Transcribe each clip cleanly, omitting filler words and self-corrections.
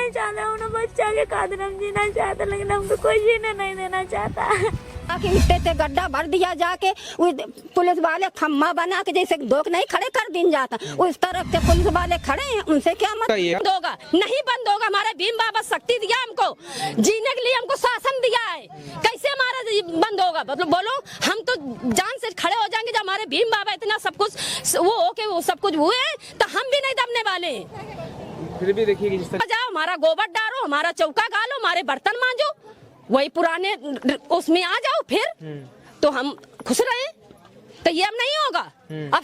नहीं चाहता, उन्हें बच्चा के खातिर हम जीना चाहते, लेकिन हमको कोई जीने नहीं देना चाहता। इतने से गड्ढा भर दिया जाके, पुलिस वाले खम्मा बना के जैसे लोग नहीं खड़े कर दिन जाता, उस तरफ से पुलिस वाले खड़े हैं, उनसे क्या मतलब होगा? नहीं बंद होगा। हमारे भीम बाबा शक्ति दिया हमको, जीने के लिए हमको शासन दिया है, कैसे हमारा बंद होगा? मतलब बोलो, हम तो जान से खड़े हो जाएंगे। जब हमारे भीम बाबा इतना सब कुछ वो होके वो सब कुछ हुए, तो हम भी नहीं दबने वाले। फिर भी देखिए, जाओ हमारा गोबर डालो, हमारा चौका गालो, हमारे बर्तन मांजो, वही पुराने उसमें आ जाओ, फिर तो हम खुश रहे। तो ये अब नहीं होगा। अब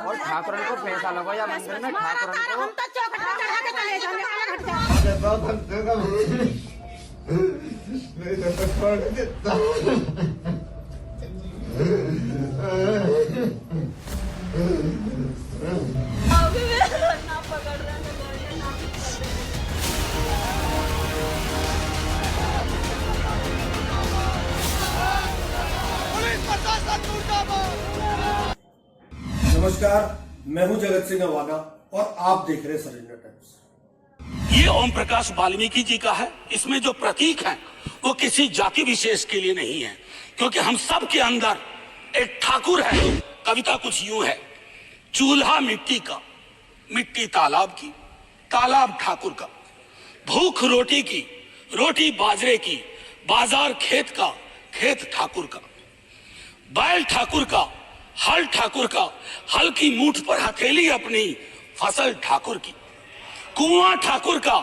और ठाकुर को पैसा लगो या मंदिर में ठाकुर को हम तो चौखट में चढ़ा के चले नमस्कार, मैं हूं जगत सिंह अवाना और आप देख रहे हैं सरेंडर टाइम्स। ये ओम प्रकाश वाल्मीकि जी का है। इसमें जो प्रतीक है वो किसी जाति विशेष के लिए नहीं है, क्योंकि हम सब के अंदर एक ठाकुर है। कविता कुछ यूं है, चूल्हा मिट्टी का, मिट्टी तालाब की, तालाब ठाकुर का, भूख रोटी की, रोटी बाजरे की, बाजार खेत का, खेत ठाकुर का, बैल ठाकुर का, हल ठाकुर का, हल की मूठ पर हथेली अपनी, फसल ठाकुर की, कुआं ठाकुर का,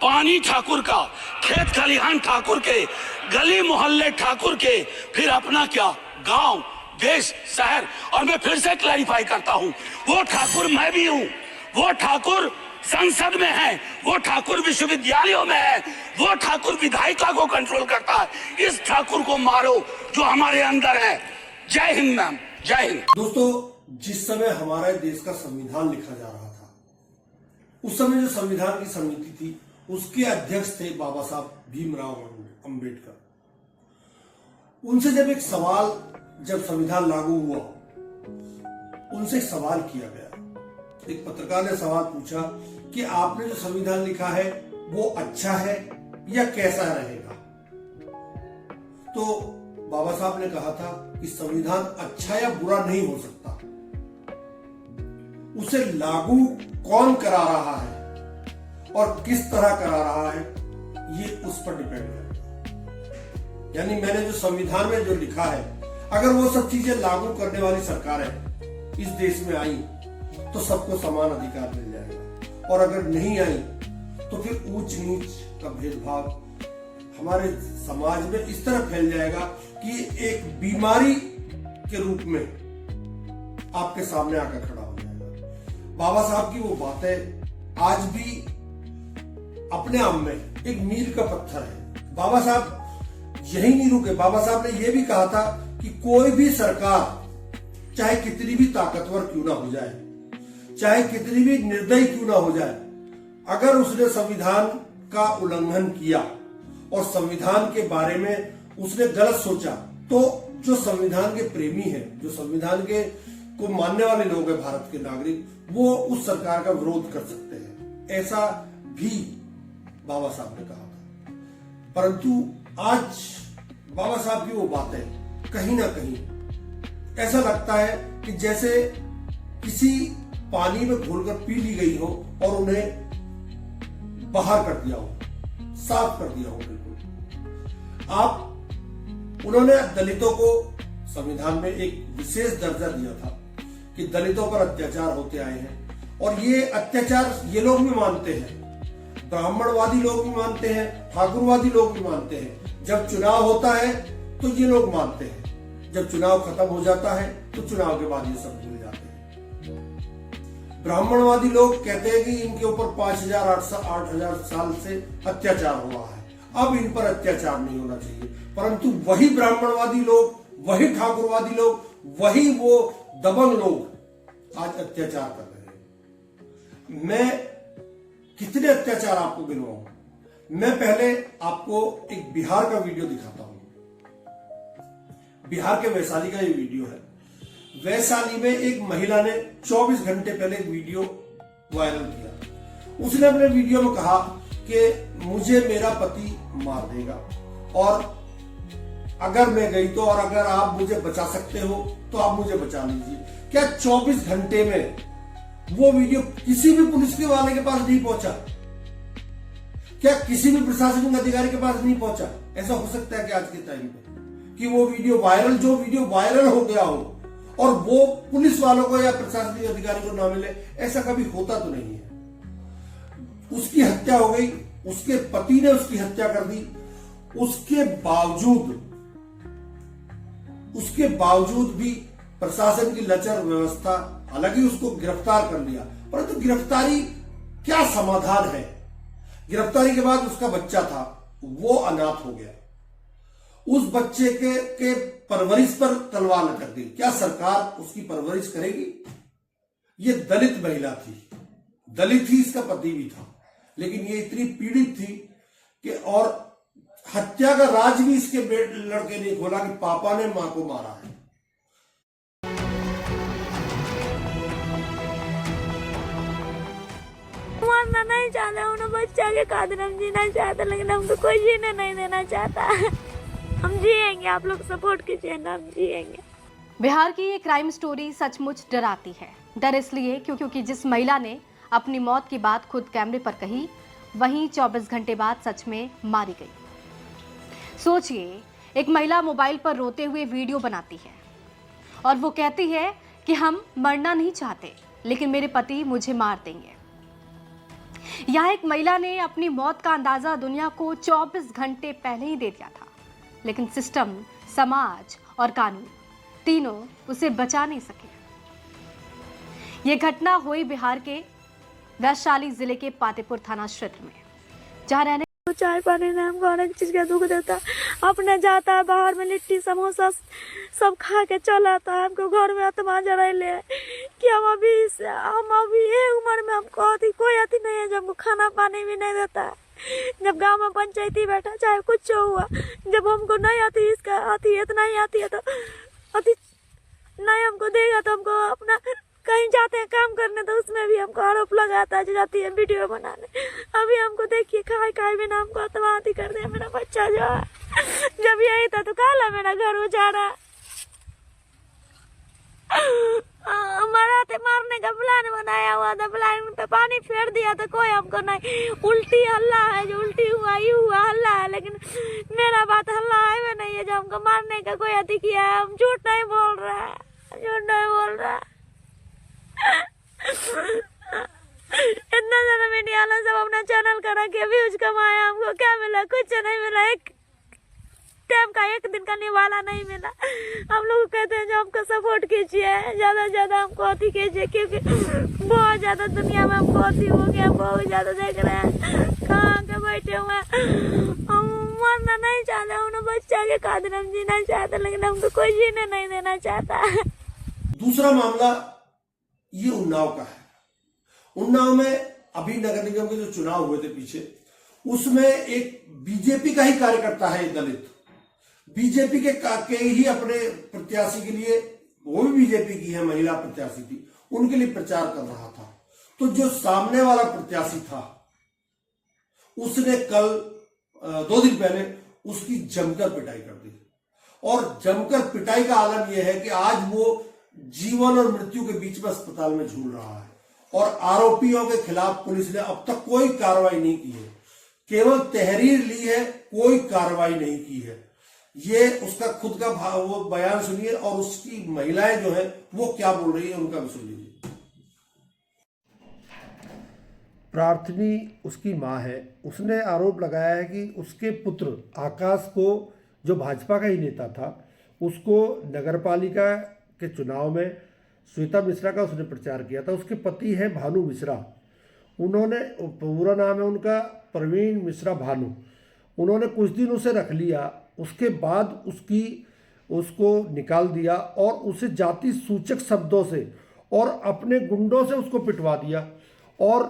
पानी ठाकुर का, खेत खलिहान ठाकुर के, गली मोहल्ले ठाकुर के, फिर अपना क्या, गांव, देश, शहर। और मैं फिर से क्लैरिफाई करता हूं, वो ठाकुर मैं भी हूं, वो ठाकुर संसद में है, वो ठाकुर विश्वविद्यालयों में है, वो ठाकुर विधायिका को कंट्रोल करता है। इस ठाकुर को मारो जो हमारे अंदर है। जय हिंद मैम, जय हिंद। दोस्तों, जिस समय हमारे देश का संविधान लिखा जा रहा था, उस समय जो संविधान की समिति थी, उसके अध्यक्ष थे बाबा साहब भीमराव अंबेडकर। उनसे जब एक सवाल, जब संविधान लागू हुआ, उनसे एक सवाल किया गया। एक पत्रकार ने सवाल पूछा कि आपने जो संविधान लिखा है वो अच्छा है या कैसा रहेगा? तो बाबा साहब ने कहा था कि संविधान अच्छा या बुरा नहीं हो सकता, उसे लागू कौन करा रहा है और किस तरह करा रहा है, ये उस पर डिपेंड करता। यानी मैंने जो संविधान में जो लिखा है, अगर वो सब चीजें लागू करने वाली सरकारें इस देश में आई तो सबको समान अधिकार मिल जाएगा, और अगर नहीं आई तो फिर ऊंच नीच का भेदभाव हमारे समाज में इस तरह फैल जाएगा कि एक बीमारी के रूप में आपके सामने आकर खड़ा हो जाएगा। बाबा साहब की वो बातें आज भी अपने आप में एक मील का पत्थर है। बाबा साहब यही नहीं रुके। बाबा साहब ने यह भी कहा था कि कोई भी सरकार चाहे कितनी भी ताकतवर क्यों ना हो जाए, चाहे कितनी भी निर्दयी क्यों ना हो जाए, अगर उसने संविधान का उल्लंघन किया और संविधान के बारे में उसने गलत सोचा, तो जो संविधान के प्रेमी हैं, जो संविधान के को मानने वाले लोग हैं, भारत के नागरिक, वो उस सरकार का विरोध कर सकते हैं। ऐसा भी बाबा साहब ने कहा था। परंतु आज बाबा साहब की वो बातें कहीं ना कहीं ऐसा लगता है कि जैसे किसी पानी में घोलकर पी ली गई हो और उन्हें बाहर कर दिया हो, साफ कर दिया हो। बिल्कुल उन्होंने दलितों को संविधान में एक विशेष दर्जा दिया था कि दलितों पर अत्याचार होते आए हैं, और ये अत्याचार ये लोग भी मानते हैं, ब्राह्मणवादी लोग भी मानते हैं, ठाकुरवादी लोग भी मानते हैं। जब चुनाव होता है तो ये लोग मानते हैं, जब चुनाव खत्म हो जाता है तो चुनाव के बाद ये सब भूल जाते हैं। ब्राह्मणवादी लोग कहते हैं कि इनके ऊपर 5,000-8,000 साल से अत्याचार हुआ है, अब इन पर अत्याचार नहीं होना चाहिए। परंतु वही ब्राह्मणवादी लोग, वही ठाकुरवादी लोग, वही वो दबंग लोग आज अत्याचार कर रहे हैं। मैं कितने अत्याचार आपको गिनवाऊं? मैं पहले आपको एक बिहार का वीडियो दिखाता हूं। बिहार के वैशाली का ये वीडियो है। वैशाली में एक महिला ने 24 घंटे पहले एक वीडियो वायरल किया। उसने अपने वीडियो में कहा कि मुझे मेरा पति मार देगा और अगर मैं गई तो, और अगर आप मुझे बचा सकते हो तो आप मुझे बचा लीजिए। क्या 24 घंटे में वो वीडियो किसी भी पुलिस के वाले के पास नहीं पहुंचा? क्या किसी भी प्रशासनिक अधिकारी के पास नहीं पहुंचा? ऐसा हो सकता है कि आज के टाइम पे कि वो वीडियो वायरल हो गया हो और वो पुलिस वालों को या प्रशासनिक अधिकारी को ना मिले? ऐसा कभी होता तो नहीं है। उसकी हत्या हो गई, उसके पति ने उसकी हत्या कर दी, उसके बावजूद भी प्रशासन की लचर व्यवस्था, हालांकि उसको गिरफ्तार कर लिया, परंतु गिरफ्तारी क्या समाधान है? गिरफ्तारी के बाद उसका बच्चा था, वो अनाथ हो गया। उस बच्चे के परवरिश पर तलवार लटक गई। क्या सरकार उसकी परवरिश करेगी? ये दलित महिला थी, दलित ही इसका पति भी था, लेकिन ये इतनी पीड़ित थी कि और हत्या का राज भी इसके लड़के ने खोला कि पापा ने मां को मारा है। मारना नहीं चाहता हूँ ना, बच्चा के खातिर हम जीना चाहते, लेकिन हमको कोई जीने नहीं देना चाहता। हम जिएंगे, आप लोग सपोर्ट कीजिए ना, हम जिएंगे। बिहार की ये क्राइम स्टोरी सचमुच डराती है। डर इसलिए क्योंकि जिस महिला ने अपनी मौत की बात खुद कैमरे पर कही, वहीं 24 घंटे बाद सच में मारी गई। सोचिए, एक महिला मोबाइल पर रोते हुए वीडियो बनाती है और वो कहती है कि हम मरना नहीं चाहते, लेकिन मेरे पति मुझे मार देंगे। यहाँ एक महिला ने अपनी मौत का अंदाजा दुनिया को 24 घंटे पहले ही दे दिया था, लेकिन सिस्टम, समाज और कानून तीनों उसे बचा नहीं सके। ये घटना हुई बिहार के वैशाली जिले के पातेपुर थाना क्षेत्र में, जहाँ रहने चाय पानी ने हमको अनेक चीज का दुख देता, अपने जाता है बाहर में लिट्टी समोसा सब खा के चला आता है। हमको घर में आत्मा जराइले कि हम अभी ये उम्र में हमको कोई अति नहीं है जो हमको खाना पानी भी नहीं देता है। जब गांव में पंचायती बैठा, चाहे कुछ हुआ, जब हमको नहीं आती, इसका आती इतना ही आती है तो अति नहीं हमको देगा, तो हमको अपना कहीं जाते हैं काम करने तो उसमें भी हमको आरोप लगाता है, जो जाती है वीडियो बनाने। अभी हमको देखिए खाए बिना हमको आत्महत्या कर दिया मेरा बच्चा जो है। जब यही था तो काला मेरा घर उजाड़ा, मारने का प्लान बनाया हुआ था, प्लान पे पानी फेर दिया तो कोई हमको नहीं। उल्टी हल्ला है, जो उल्टी हुआ ही हुआ हल्ला है, लेकिन मेरा बात हल्ला है वे नहीं है जो हमको मारने का कोई अति किया है। हम झूठ नहीं बोल रहा है, झूठ नहीं बोल रहा है। इतना ज्यादा मीडिया वाला सब अपना चैनल करा के व्यूज कमाया, हमको क्या मिला? कुछ नहीं मिला, एक टाइम का एक दिन का निवाला नहीं मिला। हम लोग कहते हैं जो हमको सपोर्ट कीजिए, ज्यादा से ज्यादा हमको अति कीजिए, क्योंकि बहुत ज्यादा दुनिया में हमको अति हो गया, बहुत ज्यादा देख रहे हैं कहाँ के बैठे हुए। हम मरना नहीं चाहते हूँ ना, बच्चा के खातिर हम जीना चाहते, लेकिन हमको कोई जीने नहीं देना चाहता। दूसरा मामला ये उन्नाव का है। उन्नाव में अभी नगर निगम के जो चुनाव हुए थे पीछे, उसमें एक बीजेपी का ही कार्यकर्ता है, दलित बीजेपी के ही अपने प्रत्याशी के लिए, वो भी बीजेपी की है, महिला प्रत्याशी थी, उनके लिए प्रचार कर रहा था। तो जो सामने वाला प्रत्याशी था, उसने कल 2 दिन पहले उसकी जमकर पिटाई कर दी। और जमकर पिटाई का आलम यह है कि आज वो जीवन और मृत्यु के बीच में अस्पताल में झूल रहा है और आरोपियों के खिलाफ पुलिस ने अब तक कोई कार्रवाई नहीं की है, केवल तहरीर ली है, कोई कार्रवाई नहीं की है। ये उसका खुद का वो बयान सुनिए और उसकी महिलाएं जो है वो क्या बोल रही है, उनका भी सुन लीजिए। प्रार्थनी उसकी मां है, उसने आरोप लगाया है कि उसके पुत्र आकाश को, जो भाजपा का ही नेता था, उसको नगरपालिका के चुनाव में श्वेता मिश्रा का उसने प्रचार किया था। उसके पति है भानु मिश्रा, उन्होंने, पूरा नाम है उनका प्रवीण मिश्रा भानु, उन्होंने कुछ दिन उसे रख लिया, उसके बाद उसको निकाल दिया और उसे जाति सूचक शब्दों से और अपने गुंडों से उसको पिटवा दिया। और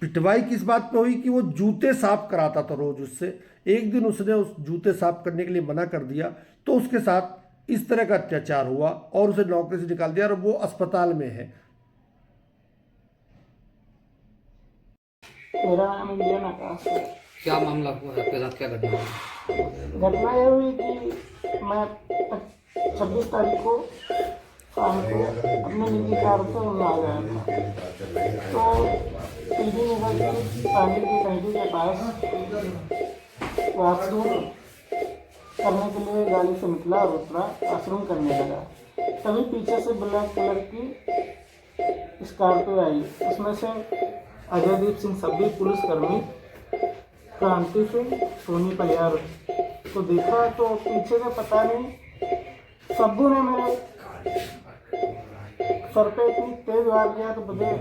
पिटवाई किस बात पे हुई कि वो जूते साफ कराता था रोज उससे। एक दिन उसने उस जूते साफ करने के लिए मना कर दिया तो उसके साथ इस तरह का अत्याचार हुआ और उसे नौकरी से निकाल दिया और वो अस्पताल में है। मेरा नाम इंडियन आकाश है। क्या मामला हुआ है, आपके साथ क्या घटना हुई? घटना ये हुई कि मैं 26 तारीख को शाम को अपने निजी कार से उन्ना आ गया था। तो पीडी नगर की पानी की टंकी के पास वॉशरूम करने के लिए गाड़ी से निकला और उतरा, वॉशरूम करने लगा। तभी पीछे से ब्लैक कलर की स्कॉर्पियो आई। उसमें से अजयदीप सिंह सभी पुलिसकर्मी, क्रांति सिंह, सोनी परियार को देखा तो पीछे से पता नहीं सब्बू ने मेरे सर पे इतनी तेज वार किया तो मुझे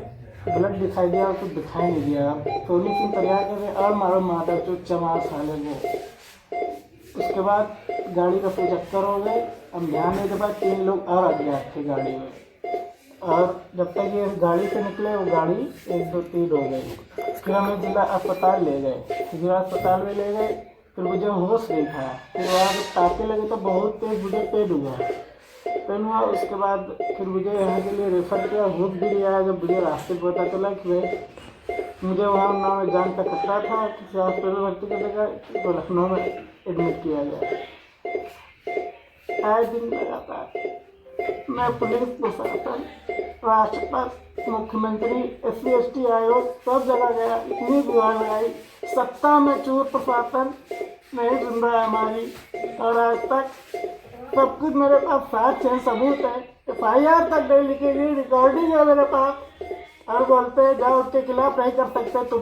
ब्लड दिखाई दिया और कुछ दिखाई नहीं दिया। सोनी सिंह परियार के और मारो माता जो चमार साले वो। उसके बाद गाड़ी का फिर चक्कर हो गए। अब ध्यान देने के बाद 3 लोग और आ गया थे गाड़ी में, और जब तक ये गाड़ी से निकले वो गाड़ी 1 2 3 हो गई। फिर हमें जिला अस्पताल ले गए। जिला अस्पताल में ले गए, फिर मुझे होश नहीं था। फिर वहाँ जब टाँके लगे तो बहुत तेज मुझे पेन हुआ। उसके बाद फिर मुझे यहाँ के लिए रेफर किया। भूत भी लिया। जब मुझे रास्ते पर पता चला कि भाई मुझे वहाँ ना में जान का खतरा था, किसी हॉस्पिटल में भर्ती कर देगा, तो लखनऊ में एडमिट किया गया। आए दिन लगातार मैं पुलिस प्रशासन, राष्ट्रपति, मुख्यमंत्री, SC/ST आयोग सब जगह गया, इतनी गुहार लगाई, सत्ता में चूर प्रशासन नहीं सुन रहा है हमारी। और आज तक सब कुछ मेरे पास साक्ष्य है, सबूत है। FIR तक नहीं लिखी गई, रिकॉर्डिंग है मेरे पास। और बोलते हैं जाओ उसके खिलाफ नहीं कर सकते तुम,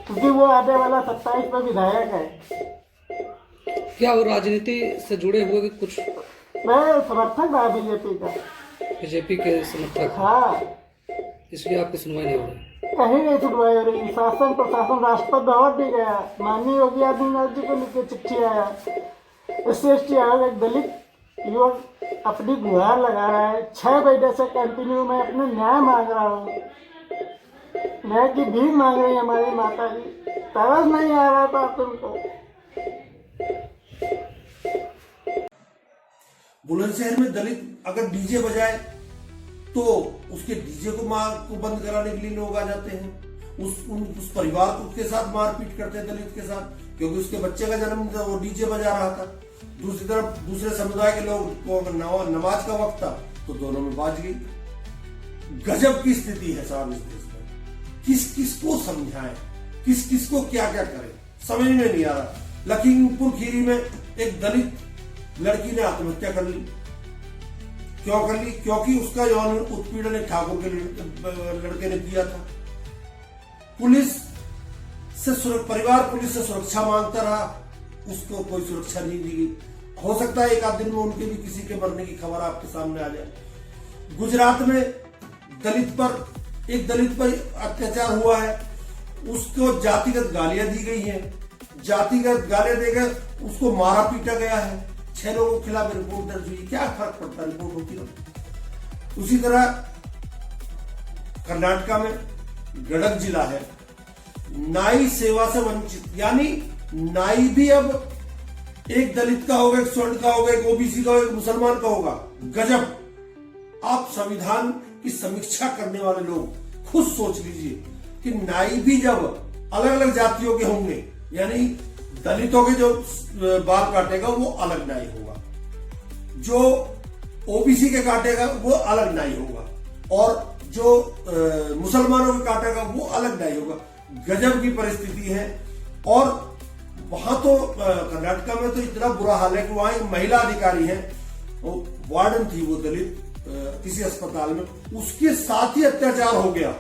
क्योंकि वो आने वाला 27 में विधायक है। क्या वो राजनीति से जुड़े हुए कि कुछ? मैं समर्थक था बीजेपी का। बीजेपी के समर्थक? हाँ। इसलिए आपकी सुनवाई नहीं हो रही? कहीं नहीं सुनवाई हो रही। शासन प्रशासन राष्ट्रपति भवन भी गया, माननीय योगी आदित्यनाथ जी को लिख के चिट्ठी आया। SC/ST आयोग एक दलित युवक अपनी गुहार लगा रहा है। 6 महीने से कंटिन्यू मैं अपने न्याय मांग रहा हूँ, न्याय की भीख मांग रही है हमारी माता जी। तरस नहीं आ रहा था तुमको। बुलंदशहर में दलित अगर डीजे बजाए तो उसके डीजे को बंद कराने के लिए लोग आ जाते हैं। उस परिवार को उसके साथ मारपीट करते हैं, दलित के साथ, क्योंकि उसके बच्चे का जन्म था, वो डीजे बजा रहा था। दूसरी तरफ दूसरे समुदाय के लोग को नमाज का वक्त था तो दोनों में बाज गई। गजब की स्थिति है साहब इस देश में। किस किस को समझाएं, किस किस को क्या क्या करें, समझ में नहीं आ रहा। लखीमपुर खीरी में एक दलित लड़की ने आत्महत्या कर ली। क्यों कर ली? क्योंकि उसका यौन उत्पीड़न एक ठाकुर के लड़के ने किया था। परिवार पुलिस से सुरक्षा मांगता रहा, उसको कोई सुरक्षा नहीं दी गई। हो सकता है एक आध दिन में उनके भी किसी के मरने की खबर आपके सामने आ जाए। गुजरात में एक दलित पर अत्याचार हुआ है, उसको जातिगत गालियां दी गई हैं। जातिगत गालियां देकर उसको मारा पीटा गया है। 6 लोगों के खिलाफ रिपोर्ट दर्ज हुई। क्या फर्क पड़ता है, रिपोर्ट होती है। उसी तरह कर्नाटका में गडक जिला है, नाई सेवा से वंचित, यानी नाई भी अब एक दलित का होगा, एक स्वर्ण का होगा, एक OBC का होगा, एक मुसलमान का होगा। गजब। आप संविधान की समीक्षा करने वाले लोग खुद सोच लीजिए कि नाई भी जब अलग अलग जातियों के होंगे, यानी दलितों के जो बाल काटेगा वो अलग नाई होगा, जो OBC के काटेगा वो अलग नाई होगा, और जो मुसलमानों के काटेगा वो अलग नाई होगा। गजब की परिस्थिति है। और वहां तो कर्नाटका में तो इतना बुरा हाल है कि वहां एक महिला अधिकारी है, वो वार्डन थी, वो दलित, किसी अस्पताल में, उसके साथ ही अत्याचार हो गया।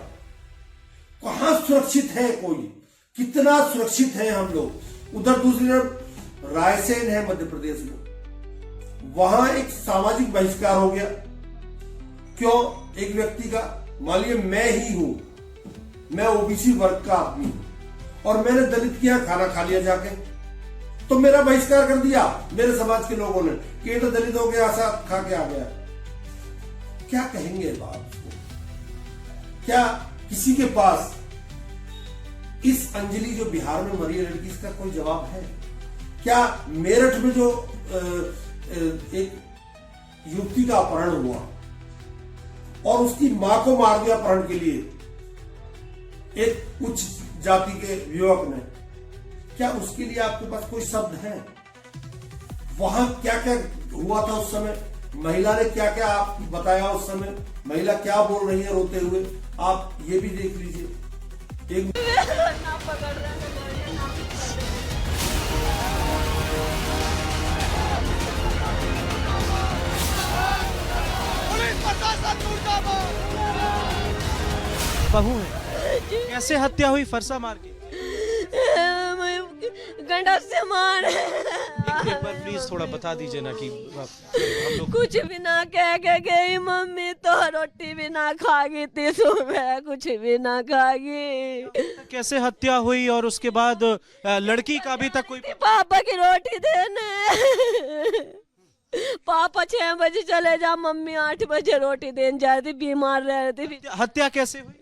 कहां सुरक्षित है कोई? कितना सुरक्षित है हम लोग? उधर दूसरी तरफ रायसेन है मध्य प्रदेश में, वहां एक सामाजिक बहिष्कार हो गया। क्यों? एक व्यक्ति का, मान लीजिए मैं ही हूं, मैं OBC वर्ग का आदमी हूं और मैंने दलित के यहां खाना खा लिया जाके, तो मेरा बहिष्कार कर दिया मेरे समाज के लोगों ने कि ये तो दलितों के साथ खा के आ गया। क्या कहेंगे बाप को? क्या किसी के पास इस अंजलि जो बिहार में मरी है लड़की, इसका कोई जवाब है? क्या मेरठ में जो एक युवती का अपहरण हुआ और उसकी मां को मार दिया अपहरण के लिए, एक उच्च जाति के युवक ने, क्या उसके लिए आपके पास कोई शब्द है? वहां क्या क्या हुआ था उस समय, महिला ने क्या क्या आप बताया उस समय, महिला क्या बोल रही है रोते हुए, आप ये भी देख लीजिए। एक बहू है, कैसे हत्या हुई? फरसा मार के? गंडा से मार। एक बार प्लीज थोड़ा बता दीजिए ना कि हम लोग कुछ भी ना कह के गई मम्मी, तो रोटी भी ना खागी थी सुबह, कुछ भी ना खागी। कैसे हत्या हुई और उसके बाद लड़की का अभी तक कोई? पापा की रोटी देने, पापा 6 बजे चले जा, मम्मी 8 बजे रोटी देने जाती, बीमार रह रही थी। हत्या कैसे हुई?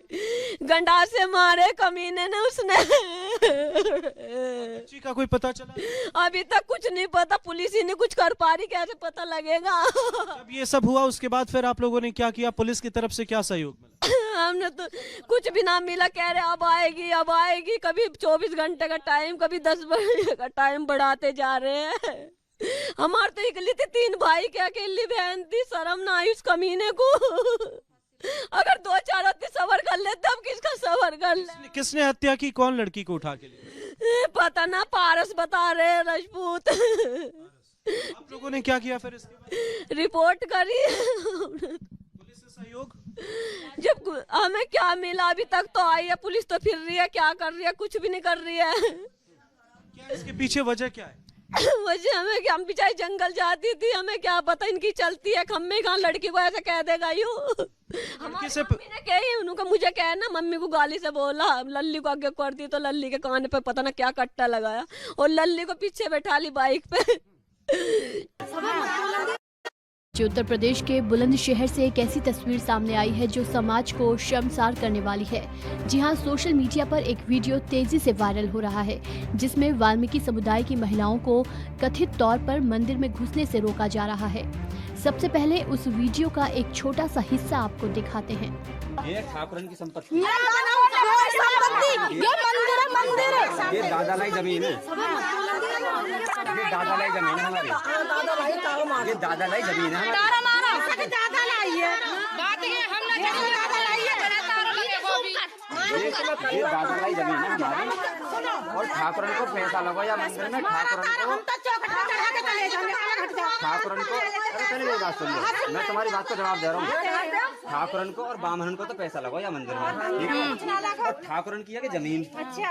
गंडा से मारे कमीने ने उसने। बच्ची का कोई पता चला? अभी तक कुछ नहीं पता, पुलिस ही नहीं कुछ कर पा रही, कैसे पता लगेगा? जब ये सब हुआ उसके बाद फिर आप लोगों ने क्या किया? पुलिस की तरफ से क्या सहयोग मिला? हमने तो कुछ भी ना मिला, कह रहे अब आएगी अब आएगी, कभी 24 घंटे का टाइम, कभी 10 बजे का टाइम बढ़ाते जा रहे हैं। हमारे तो इकली थी, 3 भाई के अकेली बहन थी, शर्म ना आई उस कमीने को। अगर 2-4 आदमी सबर कर लेते, अब किसका सबर कर ले? किसने हत्या की? कौन लड़की को उठा के ले? पता ना, पारस बता रहे राजपूत। आप लोगों ने क्या किया फिर इसके बाद? रिपोर्ट करी। पुलिस से सहयोग? जब हमें क्या मिला? अभी तक तो आई है पुलिस, तो फिर रही है, क्या कर रही है? कुछ भी नहीं कर रही है। क्या इसके पीछे वजह क्या है? वजह हमें क्या, हम बेचारी जंगल जाती थी, हमें क्या पता इनकी चलती है खम्मे कहाँ, लड़की को ऐसे कह देगा यूं। हमारी मम्मी ने कही, उन्होंने मुझे कहे ना, मम्मी को गाली से बोला, लल्ली को आगे कर दी तो लल्ली के कान पे पता ना क्या कट्टा लगाया और लल्ली को पीछे बैठा ली बाइक पे। उत्तर प्रदेश के बुलंदशहर से एक ऐसी तस्वीर सामने आई है जो समाज को शर्मसार करने वाली है। जी हां, सोशल मीडिया पर एक वीडियो तेजी से वायरल हो रहा है जिसमें वाल्मीकि समुदाय की महिलाओं को कथित तौर पर मंदिर में घुसने से रोका जा रहा है। सबसे पहले उस वीडियो का एक छोटा सा हिस्सा आपको दिखाते हैं। ये ठाकुरन की संपत्ति, ये मंदिर है, ये दादा लाई जमीन है, ये दादा लाई जमीन है हमारी, ये दादा लाई जमीन है हमारी, दादा लाई है, ये दादा लाई जमीन है हमारी। और ठाकुरन को पैसा लगो या मंदिर में, ठाकुरन को, अरे पहले मेरी बात सुनिए, मैं तुम्हारी बात को जवाब दे रहा हूँ। ठाकुरन को और बामहन को तो पैसा लगो या मंदिर में, ठीक है? और ठाकुरन की है कि जमीन,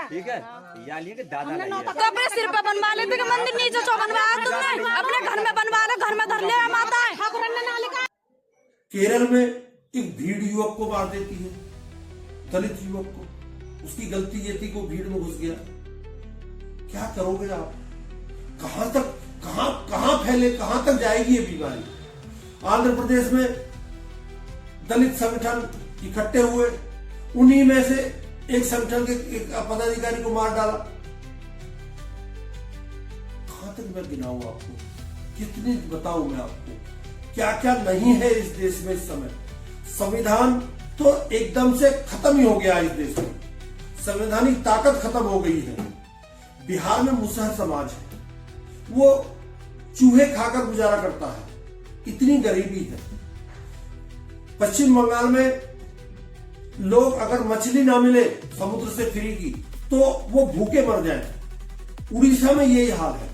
ठीक है, या लिए कि दादा लाई है। तो अपने सिर पे बनवा लेते कि मंदिर नीचे चो बनवाया तुमने, अपने घर में बनवा लो, घर में धर ले माता है। ठाकुरन ने ना लिखा। केरल में एक भीड़ युवक को मार देती है, दलित युवक को, उसकी गलती ये थी कि वो भीड़ में घुस गया। क्या करोगे आप? कहां तक, कहां फैले, कहां तक जाएगी ये बीमारी? आंध्र प्रदेश में दलित संगठन इकट्ठे हुए, उन्हीं में से एक संगठन के एक पदाधिकारी को मार डाला। कहां तक मैं गिनाऊं आपको, कितनी बताऊं मैं आपको, क्या क्या नहीं है इस देश में इस समय। संविधान तो एकदम से खत्म ही हो गया इस देश में, संवैधानिक ताकत खत्म हो गई है। बिहार में मुसहर समाज है, वो चूहे खाकर गुजारा करता है, इतनी गरीबी है। पश्चिम बंगाल में लोग अगर मछली ना मिले समुद्र से फ्री की तो वो भूखे मर जाएं। उड़ीसा में यही हाल है,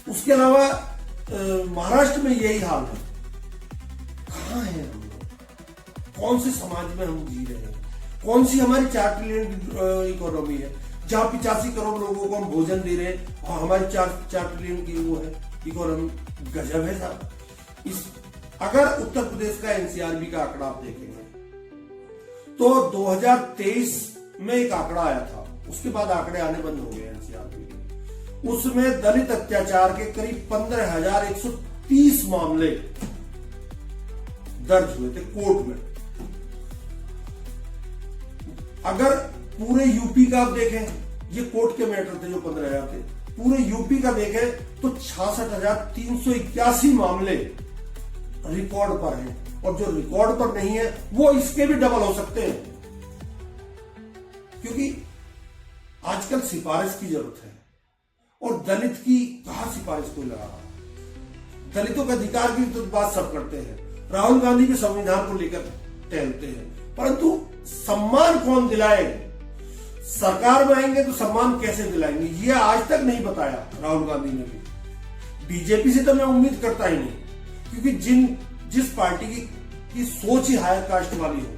उसके अलावा महाराष्ट्र में यही हाल है। कहां है हम लोग? कौन से समाज में हम जी रहे हैं? कौन सी हमारी 4 ट्रिलियन इकोनॉमी है जहां 85 करोड़ लोगों को हम भोजन दे रहे हैं और हमारी 4 ट्रिलियन की वो है इकोनॉमी? गजब है साहब। अगर उत्तर प्रदेश का एनसीआरबी का आंकड़ा आप देखेंगे तो 2023 में एक आंकड़ा आया था, उसके बाद आंकड़े आने बंद हो गए एनसीआरबी के। उसमें दलित अत्याचार के करीब 15,130 मामले दर्ज हुए थे कोर्ट में। अगर पूरे यूपी का आप देखें, ये कोर्ट के मैटर थे जो 15,000 थे, पूरे यूपी का देखें तो 66,381 मामले रिकॉर्ड पर हैं, और जो रिकॉर्ड पर नहीं है वो इसके भी डबल हो सकते हैं, क्योंकि आजकल सिफारिश की जरूरत है, और दलित की कहां सिफारिश कोई लगा रहा है? दलितों के अधिकार की तो बात सब करते हैं, राहुल गांधी भी संविधान को लेकर टहलते हैं, परंतु सम्मान कौन दिलाए? सरकार में आएंगे तो सम्मान कैसे दिलाएंगे, ये आज तक नहीं बताया राहुल गांधी ने भी। बीजेपी से तो मैं उम्मीद करता ही नहीं, क्योंकि जिस पार्टी की सोच ही हायर कास्ट वाली हो,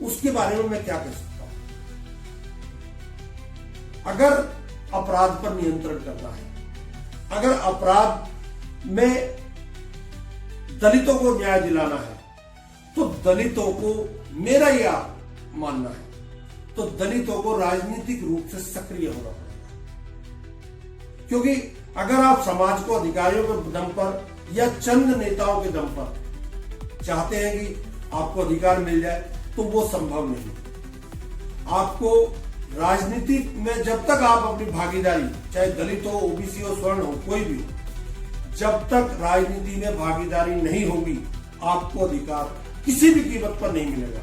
उसके बारे में मैं क्या कह सकता हूं। अगर अपराध पर नियंत्रण करना है, अगर अपराध में दलितों को न्याय दिलाना है, तो दलितों को, मेरा यह मानना है, तो दलितों को राजनीतिक रूप से सक्रिय होना पड़ेगा। क्योंकि अगर आप समाज को अधिकारियों के दम पर या चंद नेताओं के दम पर चाहते हैं कि आपको अधिकार मिल जाए, तो वो संभव नहीं। आपको राजनीति में जब तक आप अपनी भागीदारी, चाहे दलित हो, ओबीसी हो, स्वर्ण हो, कोई भी, जब तक राजनीति में भागीदारी नहीं होगी, आपको अधिकार किसी भी कीमत पर नहीं मिलेगा।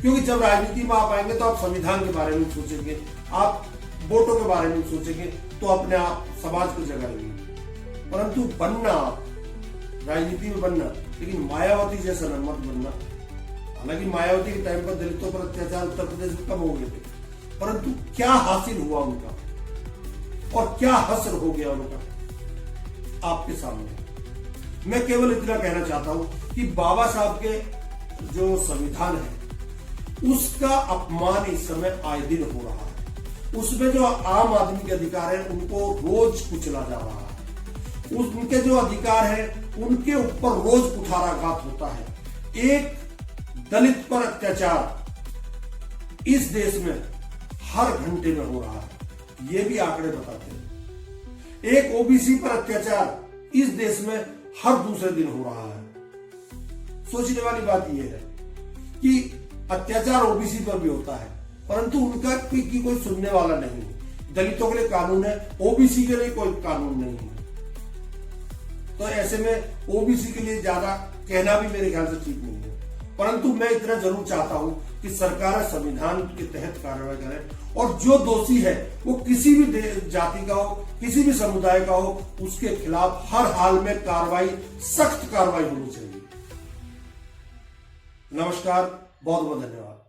क्योंकि जब राजनीति में आप आएंगे तो आप संविधान के बारे में सोचेंगे, आप वोटों के बारे में सोचेंगे, तो अपने आप समाज को जगाएंगे। परंतु बनना, राजनीति में बनना, लेकिन मायावती जैसा न मत बनना। हालांकि मायावती के टाइम पर दलितों पर अत्याचार उत्तर प्रदेश में कम हो गए थे, परंतु क्या हासिल हुआ उनका और क्या हसर हो गया उनका आपके सामने। मैं केवल इतना कहना चाहता हूं कि बाबा साहब के जो संविधान है, उसका अपमान इस समय आए दिन हो रहा है। उसमें जो आम आदमी के अधिकार है, उनको रोज कुचला जा रहा है। उनके जो अधिकार है, उनके ऊपर रोज कुठाराघात होता है। एक दलित पर अत्याचार इस देश में हर घंटे में हो रहा है, ये भी आंकड़े बताते हैं। एक ओबीसी पर अत्याचार इस देश में हर दूसरे दिन हो रहा है। सोचने वाली बात यह है कि अत्याचार ओबीसी पर भी होता है, परंतु उनका की कोई सुनने वाला नहीं है। दलितों के लिए कानून है, ओबीसी के लिए कोई कानून नहीं है। तो ऐसे में ओबीसी के लिए ज्यादा कहना भी मेरे ख्याल से ठीक नहीं है। परंतु मैं इतना जरूर चाहता हूं कि सरकार संविधान के तहत कार्रवाई करे, और जो दोषी है वो किसी भी जाति का हो, किसी भी समुदाय का हो, उसके खिलाफ हर हाल में कार्रवाई, सख्त कार्रवाई होनी चाहिए। नमस्कार, बहुत बहुत धन्यवाद।